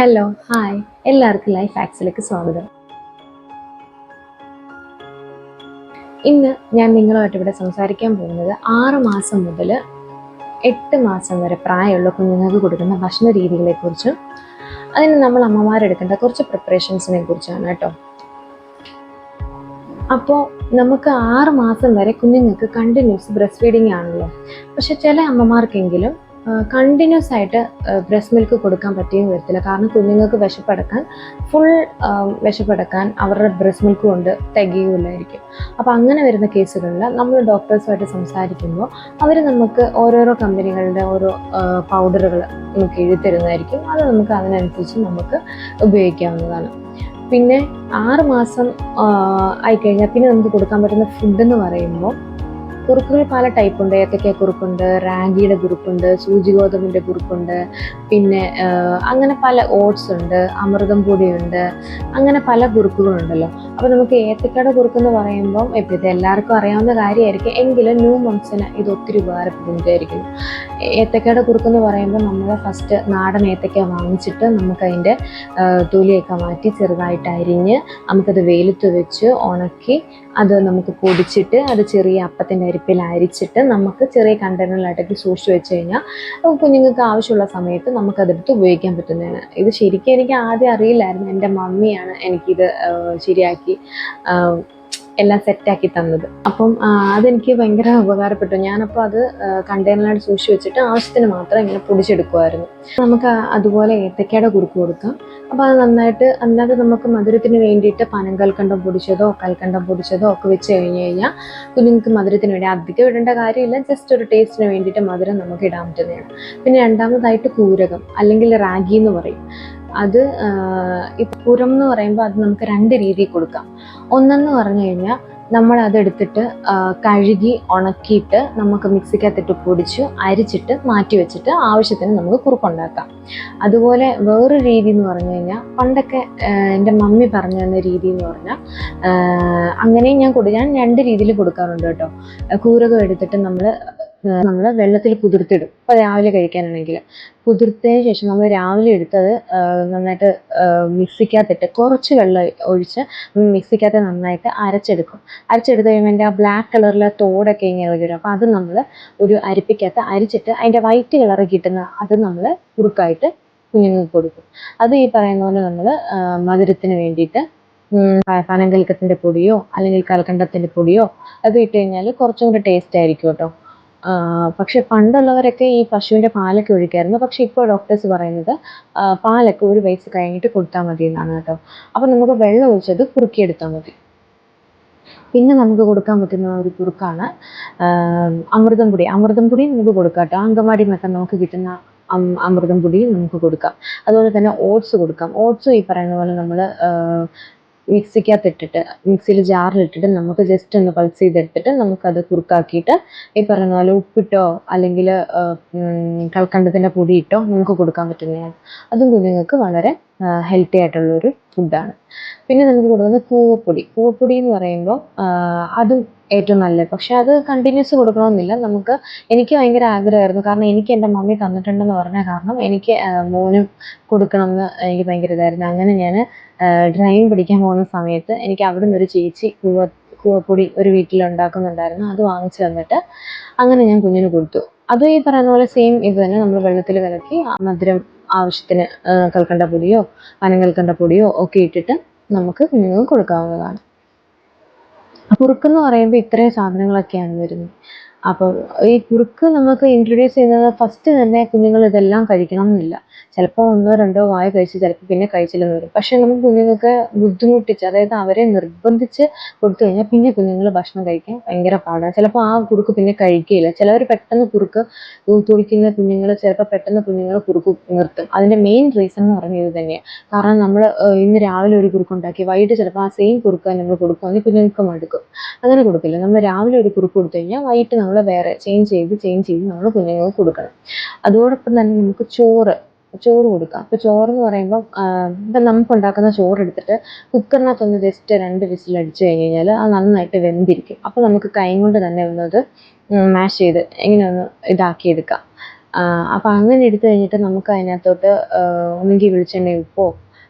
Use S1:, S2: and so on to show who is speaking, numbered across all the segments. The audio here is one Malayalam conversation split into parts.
S1: Hello, hi. എല്ലാവർക്കും ലൈഫ് ഹാക്സിലേക്ക് സ്വാഗതം. ഇന്ന് ഞാൻ നിങ്ങളുമായിട്ട് ഇവിടെ സംസാരിക്കാൻ പോകുന്നത് 6 മാസം മുതൽ 8 മാസം വരെ പ്രായമുള്ള കുഞ്ഞുങ്ങൾക്ക് കൊടുക്കുന്ന ഭക്ഷണ രീതികളെക്കുറിച്ചും അതിന് നമ്മൾ അമ്മമാരെടുക്കേണ്ട കുറച്ച് പ്രിപ്പറേഷൻസിനെ കുറിച്ചാണ് കേട്ടോ. അപ്പോൾ നമുക്ക് 6 മാസം വരെ കുഞ്ഞുങ്ങൾക്ക് കണ്ടിന്യൂസ് ബ്രസ്റ്റ് ഫീഡിങ് ആണല്ലോ. പക്ഷെ ചില അമ്മമാർക്കെങ്കിലും കണ്ടിന്യൂസ് ആയിട്ട് ബ്രസ്റ്റ് മിൽക്ക് കൊടുക്കാൻ പറ്റിയെന്ന് വരത്തില്ല. കാരണം കുഞ്ഞുങ്ങൾക്ക് ഫുൾ വിശപ്പടക്കാൻ അവരുടെ ബ്രസ്റ്റ് മിൽക്ക് കൊണ്ട് തികയില്ലായിരിക്കും. അപ്പോൾ അങ്ങനെ വരുന്ന കേസുകളിൽ നമ്മൾ ഡോക്ടേഴ്സുമായിട്ട് സംസാരിക്കുമ്പോൾ അവർ നമുക്ക് ഓരോരോ കമ്പനികളുടെ ഓരോ പൗഡറുകൾ നമുക്ക് എഴുതി തരുന്നതായിരിക്കും. അത് നമുക്ക് അതിനനുസരിച്ച് നമുക്ക് ഉപയോഗിക്കാവുന്നതാണ്. പിന്നെ 6 മാസം ആയിക്കഴിഞ്ഞാൽ പിന്നെ നമുക്ക് കൊടുക്കാൻ പറ്റുന്ന ഫുഡ് എന്ന് പറയുമ്പോൾ കുറുക്കുകൾ പല ടൈപ്പുണ്ട്. ഏത്തക്ക കുറുക്കുണ്ട്, റാഗിയുടെ കുറുക്കുണ്ട്, സൂചി ഗോതമ്പിൻ്റെ കുറുക്കുണ്ട്, പിന്നെ അങ്ങനെ പല ഓട്സ് ഉണ്ട്, അമൃതം പൊടിയുണ്ട്, അങ്ങനെ പല കുറുക്കുകളുണ്ടല്ലോ. അപ്പോൾ നമുക്ക് ഏത്തക്കയുടെ കുറുക്കെന്ന് പറയുമ്പം ഇത് എല്ലാവർക്കും അറിയാവുന്ന കാര്യമായിരിക്കും, എങ്കിലും ന്യൂ മംസിന് ഇത് ഒത്തിരി ഉപകാരപ്പെടുന്നതായിരിക്കും. ഏത്തക്കയുടെ കുറുക്കെന്ന് പറയുമ്പോൾ നമ്മൾ ഫസ്റ്റ് നാടൻ ഏത്തക്ക വാങ്ങിച്ചിട്ട് നമുക്കതിൻ്റെ തൊലിയൊക്കെ മാറ്റി ചെറുതായിട്ട് അരിഞ്ഞ് നമുക്കത് വെയിലത്ത് വെച്ച് ഉണക്കി അത് നമുക്ക് പൊടിച്ചിട്ട് അത് ചെറിയ അപ്പത്തിൻ്റെ അരിപ്പിൽ അരിച്ചിട്ട് നമുക്ക് ചെറിയ കണ്ടെയ്നറിലായിട്ടൊക്കെ സൂക്ഷിച്ച് വെച്ച് കഴിഞ്ഞാൽ കുഞ്ഞുങ്ങൾക്ക് ആവശ്യമുള്ള സമയത്ത് നമുക്കതെടുത്ത് ഉപയോഗിക്കാൻ പറ്റുന്നതാണ്. ഇത് ശരിക്കും എനിക്ക് ആദ്യം അറിയില്ലായിരുന്നു. എൻ്റെ മമ്മിയാണ് എനിക്കിത് ശരിയാക്കി എല്ലാം സെറ്റാക്കി തന്നത്. അപ്പം അതെനിക്ക് ഭയങ്കര ഉപകാരപ്പെട്ടു. ഞാനപ്പോൾ അത് കണ്ടെയ്നറിലായിട്ട് സൂക്ഷിച്ച് വെച്ചിട്ട് ആവശ്യത്തിന് മാത്രം ഇങ്ങനെ പൊടിച്ചെടുക്കുമായിരുന്നു. നമുക്ക് അതുപോലെ ഏത്തക്കയുടെ കുറുക്ക് കൊടുക്കാം. അപ്പോൾ അത് നന്നായിട്ട്, അല്ലാതെ നമുക്ക് മധുരത്തിന് വേണ്ടിയിട്ട് പനങ്കൽക്കണ്ടം പൊടിച്ചതോ കൽക്കണ്ടം പൊടിച്ചതോ ഒക്കെ വെച്ച് കഴിഞ്ഞ് കഴിഞ്ഞാൽ കുഞ്ഞുങ്ങൾക്ക് മധുരത്തിന് വേണ്ടി അധികം ഇടേണ്ട കാര്യമില്ല. ജസ്റ്റ് ഒരു ടേസ്റ്റിന് വേണ്ടിയിട്ട് മധുരം നമുക്ക് ഇടാൻ പറ്റുന്നതാണ്. പിന്നെ രണ്ടാമതായിട്ട് കൂരകം അല്ലെങ്കിൽ റാഗി എന്ന് പറയും. അത് പുരം എന്ന് പറയുമ്പോൾ അത് നമുക്ക് 2 രീതിയിൽ കൊടുക്കാം. ഒന്നെന്ന് പറഞ്ഞു കഴിഞ്ഞാൽ നമ്മൾ അതെടുത്തിട്ട് കഴുകി ഉണക്കിയിട്ട് നമുക്ക് മിക്സിക്കകത്തിട്ട് പൊടിച്ച് അരിച്ചിട്ട് മാറ്റി വെച്ചിട്ട് ആവശ്യത്തിന് നമുക്ക് കുറുക്കുണ്ടാക്കാം. അതുപോലെ വേറൊരു രീതി എന്ന് പറഞ്ഞു കഴിഞ്ഞാൽ പണ്ടൊക്കെ എൻ്റെ മമ്മി പറഞ്ഞു തന്ന രീതി എന്ന് പറഞ്ഞാൽ അങ്ങനെയും ഞാൻ 2 രീതിയിൽ കൊടുക്കാറുണ്ട് കേട്ടോ. കൂരകം എടുത്തിട്ട് നമ്മൾ വെള്ളത്തിൽ കുതിർത്തിടും. ഇപ്പോൾ രാവിലെ കഴിക്കാനാണെങ്കിൽ കുതിർത്തതിന് ശേഷം നമ്മൾ രാവിലെ എടുത്തത് നന്നായിട്ട് മിക്സിക്കകത്തിട്ട് കുറച്ച് വെള്ളം ഒഴിച്ച് മിക്സിക്കകത്ത് നന്നായിട്ട് അരച്ചെടുത്ത് കഴിയുമ്പോൾ എൻ്റെ ആ ബ്ലാക്ക് കളറിലെ തോടൊക്കെ ഇങ്ങനെ വരും. അപ്പോൾ അത് നമ്മൾ ഒരു അരിപ്പിക്കകത്ത് അരിച്ചിട്ട് അതിൻ്റെ വൈറ്റ് കളറ് കിട്ടുന്ന അത് നമ്മൾ കുറുക്കായിട്ട് കുഞ്ഞുങ്ങൾക്ക് കൊടുക്കും. അത് ഈ പറയുന്ന പോലെ നമ്മൾ മധുരത്തിന് വേണ്ടിയിട്ട് പനങ്കൽക്കത്തിൻ്റെ പൊടിയോ അല്ലെങ്കിൽ കൽക്കണ്ടത്തിൻ്റെ പൊടിയോ അത് ഇട്ട് കഴിഞ്ഞാൽ കുറച്ചും കൂടി ടേസ്റ്റ് ആയിരിക്കും കേട്ടോ. പക്ഷെ പണ്ടുള്ളവരൊക്കെ ഈ പശുവിൻ്റെ പാലൊക്കെ ഒഴിക്കായിരുന്നു. പക്ഷെ ഇപ്പോൾ ഡോക്ടേഴ്സ് പറയുന്നത് പാലൊക്കെ 1 വയസ്സ് കഴിഞ്ഞിട്ട് കൊടുത്താൽ മതി എന്നാണ് കേട്ടോ. അപ്പോൾ നമുക്ക് വെള്ളം ഒഴിച്ചത് കുറുക്കിയെടുത്താൽ മതി. പിന്നെ നമുക്ക് കൊടുക്കാൻ പറ്റുന്ന ഒരു കുറുക്കാണ് അമൃതം പൊടി നമുക്ക് കൊടുക്കാം കേട്ടോ. അങ്കമാടിന്നൊക്കെ നമുക്ക് കിട്ടുന്ന അമൃതം പൊടി നമുക്ക് കൊടുക്കാം. അതുപോലെ തന്നെ ഓട്സ് കൊടുക്കാം. ഓട്സും ഈ പറയുന്ന പോലെ നമ്മൾ മിക്സിയിൽ ജാറിലിട്ടിട്ട് നമുക്ക് ജസ്റ്റ് ഒന്ന് പൾസ് ചെയ്തെടുത്തിട്ട് നമുക്കത് കുറുക്കാക്കിയിട്ട് ഈ പറയുന്ന പോലെ ഉപ്പിട്ടോ അല്ലെങ്കിൽ കൽക്കണ്ടത്തിൻ്റെ പൊടി ഇട്ടോ നമുക്ക് കൊടുക്കാൻ പറ്റുന്നതാണ്. അതും കുഞ്ഞുങ്ങൾക്ക് വളരെ ഹെൽത്തി ആയിട്ടുള്ളൊരു ഫുഡാണ്. പിന്നെ നമുക്ക് കൊടുക്കുന്നത് കൂവപ്പൊടി എന്ന് പറയുമ്പോൾ അതും ഏറ്റവും നല്ലത്. പക്ഷെ അത് കണ്ടിന്യൂസ് കൊടുക്കണമെന്നില്ല. എനിക്ക് ഭയങ്കര ആഗ്രഹമായിരുന്നു. കാരണം എനിക്ക് എൻ്റെ മമ്മി തന്നിട്ടുണ്ടെന്ന് പറഞ്ഞ കാരണം എനിക്ക് മോനും കൊടുക്കണമെന്ന് എനിക്ക് ഭയങ്കര ഇതായിരുന്നു. അങ്ങനെ ഞാൻ ഡ്രൈവിംഗ് പഠിക്കാൻ പോകുന്ന സമയത്ത് എനിക്ക് അവിടെ നിന്നൊരു ചേച്ചി കൂവപ്പൊടി ഒരു വീട്ടിലുണ്ടാക്കുന്നുണ്ടായിരുന്നു. അത് വാങ്ങിച്ചു തന്നിട്ട് അങ്ങനെ ഞാൻ കുഞ്ഞിന് കൊടുത്തു. അതും ഈ പറയുന്ന പോലെ സെയിം ഇത് തന്നെ നമ്മൾ വെള്ളത്തിൽ കലക്കി മധുരം ആവശ്യത്തിന് കൽക്കണ്ട പൊടിയോ പനങ്കൽക്കണ്ട പൊടിയോ ഒക്കെ ഇട്ടിട്ട് നമുക്ക് കുഞ്ഞുങ്ങൾക്ക് കൊടുക്കാവുന്നതാണ്. കുറുക്കെന്ന് പറയുമ്പോൾ ഇത്രയും സാധനങ്ങളൊക്കെയാണ് വരുന്നത്. അപ്പോൾ ഈ കുറുക്ക് നമുക്ക് ഇൻട്രൊഡ്യൂസ് ചെയ്യുന്നത് ഫസ്റ്റ് തന്നെ കുഞ്ഞുങ്ങൾ ഇതെല്ലാം കഴിക്കണം എന്നില്ല. ചിലപ്പോൾ 1 2 വായ കഴിച്ച് ചിലപ്പോൾ പിന്നെ കഴിച്ചില്ലെന്ന് വരും. പക്ഷെ നമുക്ക് കുഞ്ഞുങ്ങൾക്ക് ബുദ്ധിമുട്ടിച്ച്, അതായത് അവരെ നിർബന്ധിച്ച് കൊടുത്തു കഴിഞ്ഞാൽ പിന്നെ കുഞ്ഞുങ്ങൾ ഭക്ഷണം കഴിക്കാൻ ഭയങ്കര പാടാണ്. ചിലപ്പോൾ ആ കുറുക്ക് പിന്നെ കഴിക്കുകയില്ല. ചിലവർ പെട്ടെന്ന് കുറുക്ക് തുടിക്കുന്ന കുഞ്ഞുങ്ങൾ ചിലപ്പോൾ പെട്ടെന്ന് കുഞ്ഞുങ്ങൾ കുറുക്ക് നിർത്തും. അതിൻ്റെ മെയിൻ റീസൺ എന്ന് പറഞ്ഞാൽ ഇത് തന്നെയാണ്. കാരണം നമ്മൾ ഇന്ന് രാവിലെ ഒരു കുറുക്കുണ്ടാക്കി വൈകിട്ട് ചിലപ്പോൾ ആ സെയിം കുറുക്ക് നമ്മൾ കൊടുക്കുകയാണെങ്കിൽ കുഞ്ഞുങ്ങൾക്ക് മടുക്കും. അങ്ങനെ കൊടുക്കില്ല. നമ്മൾ രാവിലെ ഒരു കുറുക്ക് കൊടുത്തു കഴിഞ്ഞാൽ വൈകിട്ട് നമ്മൾ വേറെ ചേഞ്ച് ചെയ്ത് നമ്മൾ കുഞ്ഞുങ്ങൾക്ക് കൊടുക്കണം. അതോടൊപ്പം തന്നെ നമുക്ക് ചോറ് കൊടുക്കാം. അപ്പോൾ ചോറെന്ന് പറയുമ്പോൾ ഇപ്പം നമുക്ക് ഉണ്ടാക്കുന്ന ചോറ് എടുത്തിട്ട് കുക്കറിനകത്തൊന്ന് ജസ്റ്റ് 2 വിസിൽ അടിച്ചു കഴിഞ്ഞ് കഴിഞ്ഞാൽ അത് നന്നായിട്ട് വെന്തിരിക്കും. അപ്പോൾ നമുക്ക് കൈ കൊണ്ട് തന്നെ ഒന്നത് മാഷ് ചെയ്ത് ഇങ്ങനെ ഒന്ന് ഇതാക്കിയെടുക്കാം. അപ്പോൾ അങ്ങനെ എടുത്തു കഴിഞ്ഞിട്ട് നമുക്ക് അതിനകത്തോട്ട് ഒന്നുകിൽ വെളിച്ചെണ്ണയോ ഉപ്പോ,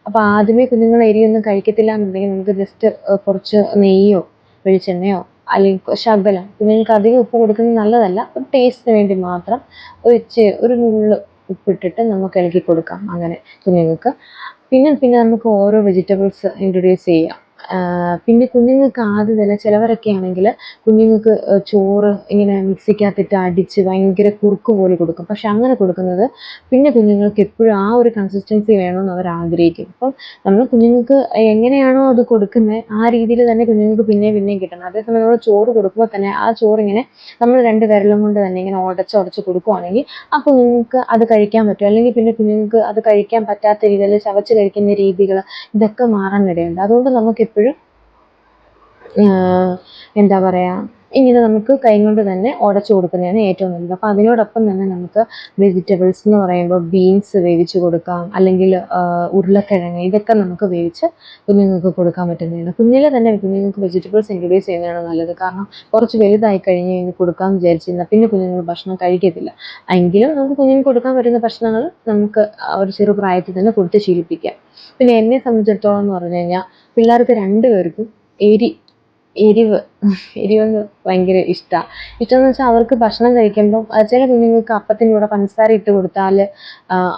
S1: അപ്പോൾ ആദ്യമേ കുഞ്ഞുങ്ങൾ എരിയൊന്നും കഴിക്കത്തില്ല എന്നുണ്ടെങ്കിൽ നമുക്ക് ജസ്റ്റ് കുറച്ച് നെയ്യോ വെളിച്ചെണ്ണയോ അല്ലെങ്കിൽ ശകലം, കുഞ്ഞുങ്ങൾക്ക് അധികം ഉപ്പ് കൊടുക്കുന്നത് നല്ലതല്ല, ഒരു ടേസ്റ്റിന് വേണ്ടി മാത്രം ഒരു നുള്ള് ഉപ്പിട്ടിട്ട് നമുക്ക് ഇളക്കി കൊടുക്കാം അങ്ങനെ കുഞ്ഞുങ്ങൾക്ക്. പിന്നെ പിന്നെ നമുക്ക് ഓരോ വെജിറ്റബിൾസ് ഇൻട്രൊഡ്യൂസ് ചെയ്യാം. പിന്നെ കുഞ്ഞുങ്ങൾക്ക് ആദ്യം തന്നെ ചിലവരൊക്കെ ആണെങ്കിൽ കുഞ്ഞുങ്ങൾക്ക് ചോറ് ഇങ്ങനെ മിക്സിക്കകത്തിട്ട് അടിച്ച് ഭയങ്കര കുറുക്ക് പോലെ കൊടുക്കും. പക്ഷെ അങ്ങനെ കൊടുക്കുന്നത് പിന്നെ കുഞ്ഞുങ്ങൾക്ക് എപ്പോഴും ആ ഒരു കൺസിസ്റ്റൻസി വേണമെന്ന് അവർ ആഗ്രഹിക്കും. അപ്പം നമ്മൾ കുഞ്ഞുങ്ങൾക്ക് എങ്ങനെയാണോ അത് കൊടുക്കുന്നത് ആ രീതിയിൽ തന്നെ കുഞ്ഞുങ്ങൾക്ക് പിന്നെയും പിന്നെയും കിട്ടണം. അതേസമയം നമ്മൾ ചോറ് കൊടുക്കുമ്പോൾ തന്നെ ആ ചോറിങ്ങനെ നമ്മൾ 2 വിരലും കൊണ്ട് തന്നെ ഇങ്ങനെ ഉടച്ച് കൊടുക്കുവാണെങ്കിൽ ആ കുഞ്ഞുങ്ങൾക്ക് അത് കഴിക്കാൻ പറ്റും. അല്ലെങ്കിൽ പിന്നെ കുഞ്ഞുങ്ങൾക്ക് അത് കഴിക്കാൻ പറ്റാത്ത രീതിയിൽ ചവച്ച് കഴിക്കുന്ന രീതികൾ ഇതൊക്കെ മാറാനിടയുണ്ട്. അതുകൊണ്ട് നമുക്കെപ്പോഴും എന്താ പറയുക, ഇങ്ങനെ നമുക്ക് കൈ കൊണ്ട് തന്നെ ഉടച്ചു കൊടുക്കുന്നതാണ് ഏറ്റവും നല്ലത്. അപ്പോൾ അതിനോടൊപ്പം തന്നെ നമുക്ക് വെജിറ്റബിൾസ് എന്ന് പറയുമ്പോൾ ബീൻസ് വേവിച്ച് കൊടുക്കാം, അല്ലെങ്കിൽ ഉരുളക്കിഴങ്ങ്, ഇതൊക്കെ നമുക്ക് വേവിച്ച് കുഞ്ഞുങ്ങൾക്ക് കൊടുക്കാൻ പറ്റുന്നതാണ്. കുഞ്ഞിലെ തന്നെ കുഞ്ഞുങ്ങൾക്ക് വെജിറ്റബിൾസ് ഇൻട്രൊഡ്യൂസ് ചെയ്യുന്നതാണ് നല്ലത്. കാരണം കുറച്ച് വലുതായി കഴിഞ്ഞ് കഴിഞ്ഞ് കൊടുക്കാമെന്ന് വിചാരിച്ചിരുന്നാൽ പിന്നെ കുഞ്ഞുങ്ങൾ ഭക്ഷണം കഴിക്കത്തില്ല. എങ്കിലും നമുക്ക് കുഞ്ഞുങ്ങൾക്ക് കൊടുക്കാൻ പറ്റുന്ന ഭക്ഷണങ്ങൾ നമുക്ക് ഒരു ചെറുപ്രായത്തിൽ തന്നെ കൊടുത്ത് ശീലിപ്പിക്കാം. പിന്നെ എന്നെ സംബന്ധിച്ചിടത്തോളം എന്ന് പറഞ്ഞു കഴിഞ്ഞാൽ പിള്ളേർക്ക് 2 പേർക്കും എരിവ് എരിവെന്ന് ഭയങ്കര ഇഷ്ടമാണ്. ഇഷ്ടമെന്ന് വെച്ചാൽ അവർക്ക് ഭക്ഷണം കഴിക്കുമ്പോൾ ചില കുഞ്ഞുങ്ങൾക്ക് അപ്പത്തിൻ്റെ കൂടെ പഞ്ചസാര ഇട്ട് കൊടുത്താൽ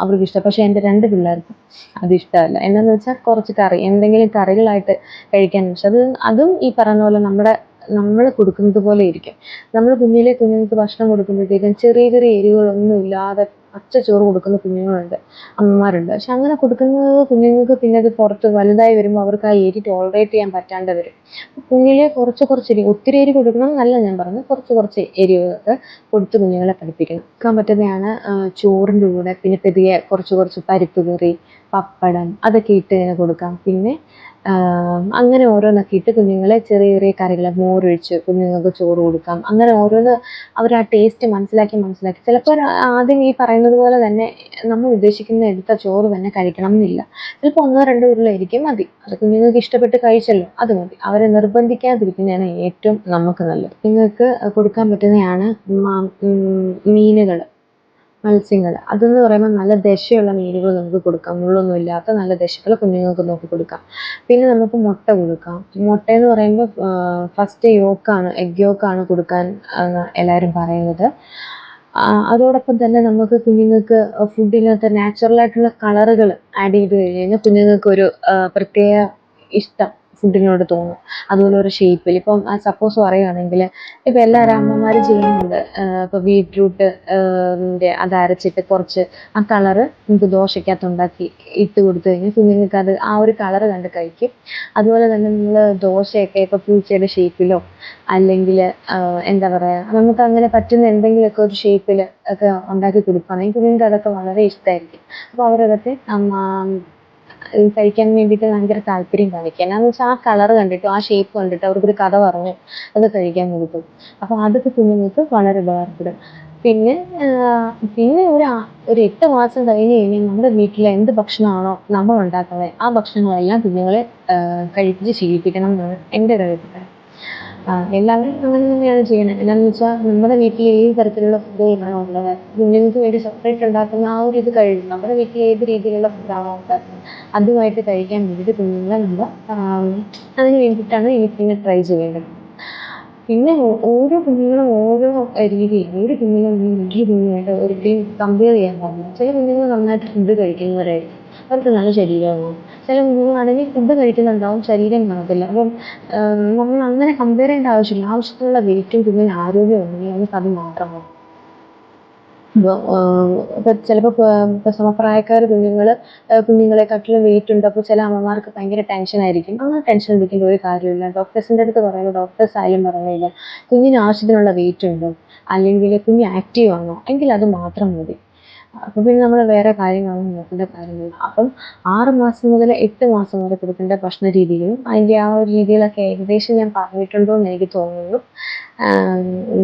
S1: അവർക്ക് ഇഷ്ടം. പക്ഷേ എൻ്റെ 2 പിള്ളേർക്കും അത് ഇഷ്ടമല്ല. എന്താണെന്ന് വെച്ചാൽ കുറച്ച് കറി, എന്തെങ്കിലും കറികളായിട്ട് കഴിക്കാൻ ഇഷ്ടം. അതും ഈ പറയുന്ന പോലെ നമ്മൾ കൊടുക്കുന്നത് പോലെ ഇരിക്കും. നമ്മൾ കുഞ്ഞിലെ കുഞ്ഞുങ്ങൾക്ക് ഭക്ഷണം കൊടുക്കുമ്പോഴത്തേക്കും ചെറിയ ചെറിയ എരിവുകളൊന്നും ഇല്ലാതെ പച്ചച്ചോറ് കൊടുക്കുന്ന കുഞ്ഞുങ്ങളുണ്ട്, അമ്മമാരുണ്ട്. പക്ഷെ അങ്ങനെ കൊടുക്കുന്നത് കുഞ്ഞുങ്ങൾക്ക് പിന്നെ അത് പുറത്ത് വലുതായി വരുമ്പോൾ അവർക്ക് ആ എരി ടോളറേറ്റ് ചെയ്യാൻ പറ്റാണ്ട് വരും. കുഞ്ഞിലെ കുറച്ച് എരി, ഒത്തിരി എരി കൊടുക്കണം എന്നല്ല ഞാൻ പറഞ്ഞത്, കുറച്ച് എരിവ് കൊടുത്ത് കുഞ്ഞുങ്ങളെ പഠിപ്പിക്കണം. കൊടുക്കാൻ പറ്റുന്നതാണ് ചോറിൻ്റെ കൂടെ. പിന്നെ പെതിയെ കുറച്ച് പരിപ്പ് കറി, പപ്പടം അതൊക്കെ ഇട്ട് ഇങ്ങനെ കൊടുക്കാം. പിന്നെ അങ്ങനെ ഓരോന്നൊക്കെ ഇട്ട് കുഞ്ഞുങ്ങളെ ചെറിയ ചെറിയ കറികൾ, മോരൊഴിച്ച് കുഞ്ഞുങ്ങൾക്ക് ചോറ് കൊടുക്കാം. അങ്ങനെ ഓരോന്ന് അവർ ആ ടേസ്റ്റ് മനസ്സിലാക്കി ചിലപ്പോൾ ആദ്യം ഈ പറയുന്നത് പോലെ തന്നെ നമ്മൾ ഉദ്ദേശിക്കുന്ന എടുത്ത ചോറ് തന്നെ കഴിക്കണം എന്നില്ല. ചിലപ്പോൾ 1-2 ഉരുളയായിരിക്കും മതി. അത് കുഞ്ഞുങ്ങൾക്ക് ഇഷ്ടപ്പെട്ട് കഴിച്ചല്ലോ, അത് മതി. അവരെ നിർബന്ധിക്കാതിരിക്കുന്നതാണ് ഏറ്റവും നമുക്ക് നല്ലത്. നിങ്ങൾക്ക് കൊടുക്കാൻ പറ്റുന്നതാണ് മീനുകൾ, മത്സ്യങ്ങൾ. അതെന്ന് പറയുമ്പോൾ നല്ല ദശയുള്ള മീനുകൾ നമുക്ക് കൊടുക്കാം. മുള്ളൊന്നും ഇല്ലാത്ത നല്ല ദശകൾ കുഞ്ഞുങ്ങൾക്ക് നോക്കി കൊടുക്കാം. പിന്നെ നമുക്ക് മുട്ട കൊടുക്കാം. മുട്ടയെന്ന് പറയുമ്പോൾ ഫസ്റ്റ് എഗ് യോക്കാണ് കൊടുക്കാൻ എല്ലാവരും പറയുന്നത്. അതോടൊപ്പം തന്നെ നമുക്ക് കുഞ്ഞുങ്ങൾക്ക് ഫുഡിനകത്ത് നാച്ചുറലായിട്ടുള്ള കളറുകൾ ആഡ് ചെയ്ത് കഴിഞ്ഞാൽ കുഞ്ഞുങ്ങൾക്കൊരു പ്രത്യേക ഇഷ്ടം ഫുഡിനോട് തോന്നും. അതുപോലെ ഒരു ഷേപ്പിൽ ഇപ്പം സപ്പോസ് പറയുകയാണെങ്കിൽ ഇപ്പം എല്ലാവരും അമ്മമാരും ചെയ്യുന്നുണ്ട്. ഇപ്പോൾ ബീറ്റ്റൂട്ട് അത് അരച്ചിട്ട് കുറച്ച് ആ കളറ് നമുക്ക് ദോശയ്ക്കകത്ത് ഉണ്ടാക്കി ഇട്ട് കൊടുത്തു കഴിഞ്ഞാൽ കുഞ്ഞുങ്ങൾക്ക് അത് ആ ഒരു കളറ് കണ്ട് കഴിക്കും. അതുപോലെ തന്നെ നമ്മൾ ദോശയൊക്കെ ഇപ്പോൾ പൂച്ചയുടെ ഷേപ്പിലോ അല്ലെങ്കിൽ എന്താ പറയുക, നമുക്ക് അങ്ങനെ പറ്റുന്ന എന്തെങ്കിലുമൊക്കെ ഒരു ഷേപ്പിൽ ഒക്കെ ഉണ്ടാക്കി കൊടുക്കുകയാണെങ്കിൽ കുഞ്ഞുങ്ങൾക്ക് അതൊക്കെ വളരെ ഇഷ്ടമായിരിക്കും. അപ്പോൾ അവരതൊക്കെ കഴിക്കാൻ വേണ്ടിയിട്ട് ഭയങ്കര താല്പര്യം കാണിക്കുക. എന്നാന്ന് വെച്ചാൽ ആ കളർ കണ്ടിട്ടോ ആ ഷേപ്പ് കണ്ടിട്ടോ അവർക്കൊരു കഥ പറഞ്ഞ് അത് കഴിക്കാൻ കൊടുക്കും. അപ്പോൾ അതൊക്കെ കുഞ്ഞുങ്ങൾക്ക് വളരെ ഉപകാരപ്പെടും. പിന്നെ ഒരു 8 മാസം കഴിഞ്ഞ് കഴിഞ്ഞാൽ നമ്മുടെ വീട്ടിൽ എന്ത് ഭക്ഷണമാണോ നമ്മൾ ഉണ്ടാക്കുന്നത് ആ ഭക്ഷണങ്ങളെല്ലാം കുഞ്ഞുങ്ങളെ കഴിപ്പിച്ച് ശീലിപ്പിക്കണം എന്നാണ് എൻ്റെ ഒരു അഭിപ്രായം. എല്ലാവരും അങ്ങനെ തന്നെയാണ് ചെയ്യണത്. എന്താണെന്ന് വെച്ചാൽ നമ്മുടെ വീട്ടിൽ ഏത് തരത്തിലുള്ള ഫുഡാണോ ഉള്ളത്, കുഞ്ഞുങ്ങൾക്ക് വേണ്ടി സെപ്പറേറ്റ് ഉണ്ടാക്കുന്ന ആ ഒരു ഇത് കഴിയും. നമ്മുടെ വീട്ടിൽ ഏത് രീതിയിലുള്ള ഫുഡാണോ ഉണ്ടാക്കുന്നത് അതുമായിട്ട് കഴിക്കാൻ വേണ്ടിയിട്ട് കുഞ്ഞുങ്ങളെ നമ്മൾ അതിന് വേണ്ടിയിട്ടാണ് പിന്നെ ട്രൈ ചെയ്യേണ്ടത്. പിന്നെ ഓരോ കുഞ്ഞുങ്ങളും ഓരോ രീതിയിൽ, ഒരു കുഞ്ഞുങ്ങളും മറ്റൊരു കുഞ്ഞുമായിട്ട് ഒരിക്കലും കമ്പയർ ചെയ്യാൻ പാടില്ല. ചില കുഞ്ഞുങ്ങൾ നന്നായിട്ട് ഫുഡ് കഴിക്കുന്നവരായിരിക്കും, അവർക്ക് നല്ല ശരീരമാകും. ചില കുഞ്ഞുങ്ങളാണെങ്കിൽ ഫുഡ് കഴിക്കുന്നുണ്ടാവും, ശരീരം കാണത്തില്ല. അപ്പം നമ്മൾ അങ്ങനെ കമ്പയർ ചെയ്യേണ്ട ആവശ്യമില്ല. ആവശ്യത്തിനുള്ള വെയിറ്റും കുഞ്ഞിന് ആരോഗ്യം ഉണ്ടെങ്കിൽ നമുക്ക് അത് മാത്രം മതി. ഇപ്പോൾ ചിലപ്പോൾ സമപ്രായക്കാർ കുഞ്ഞുങ്ങളെക്കാട്ടിലും വെയിറ്റ് ഉണ്ട്. അപ്പോൾ ചില അമ്മമാർക്ക് ഭയങ്കര ടെൻഷനായിരിക്കും. അങ്ങനെ ടെൻഷൻ എടുക്കേണ്ട ഒരു കാര്യമില്ല. ഡോക്ടേഴ്സിൻ്റെ അടുത്ത് പറയുമ്പോൾ ഡോക്ടേഴ്സ് ആയാലും പറയുന്നില്ല, കുഞ്ഞിന് ആവശ്യത്തിനുള്ള വെയിറ്റ് ഉണ്ടോ, അല്ലെങ്കിൽ കുഞ്ഞ് ആക്റ്റീവ് ആണോ, എങ്കിൽ അത് മാത്രം മതി. അപ്പോൾ പിന്നെ നമ്മൾ വേറെ കാര്യങ്ങളൊന്നും നോക്കേണ്ട കാര്യമില്ല. അപ്പം 6 മാസം മുതൽ 8 മാസം വരെ കൊടുക്കേണ്ട ഭക്ഷണ രീതികളും അതിൻ്റെ ആ ഒരു രീതികളൊക്കെ ഏകദേശം ഞാൻ പറഞ്ഞിട്ടുണ്ടോ എന്ന് എനിക്ക് തോന്നുന്നു.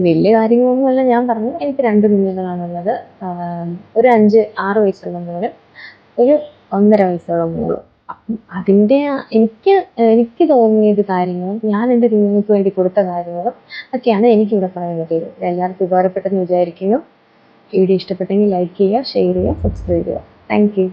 S1: വലിയ കാര്യങ്ങളൊന്നുമല്ല ഞാൻ പറഞ്ഞത്. എനിക്ക് 2 കുഞ്ഞുങ്ങളാണുള്ളത്. ഒരു 5-6 വയസ്സുള്ള മോനും ഒരു 1.5 വയസ്സുള്ള മോളും. അപ്പം അതിൻ്റെ എനിക്ക് തോന്നിയത് കാര്യങ്ങളും ഞാൻ എൻ്റെ കുഞ്ഞുങ്ങൾക്ക് വേണ്ടി കൊടുത്ത കാര്യങ്ങളും ഒക്കെയാണ് എനിക്കിവിടെ പറയാൻ പറ്റിയത്. എല്ലാവർക്കും ഉപകാരപ്പെട്ടെന്ന് വിചാരിക്കുന്നു. വീഡിയോ ഇഷ്ടപ്പെട്ടെങ്കിൽ ലൈക്ക് ചെയ്യുക, ഷെയർ ചെയ്യുക, സബ്സ്ക്രൈബ് ചെയ്യുക. Thank you.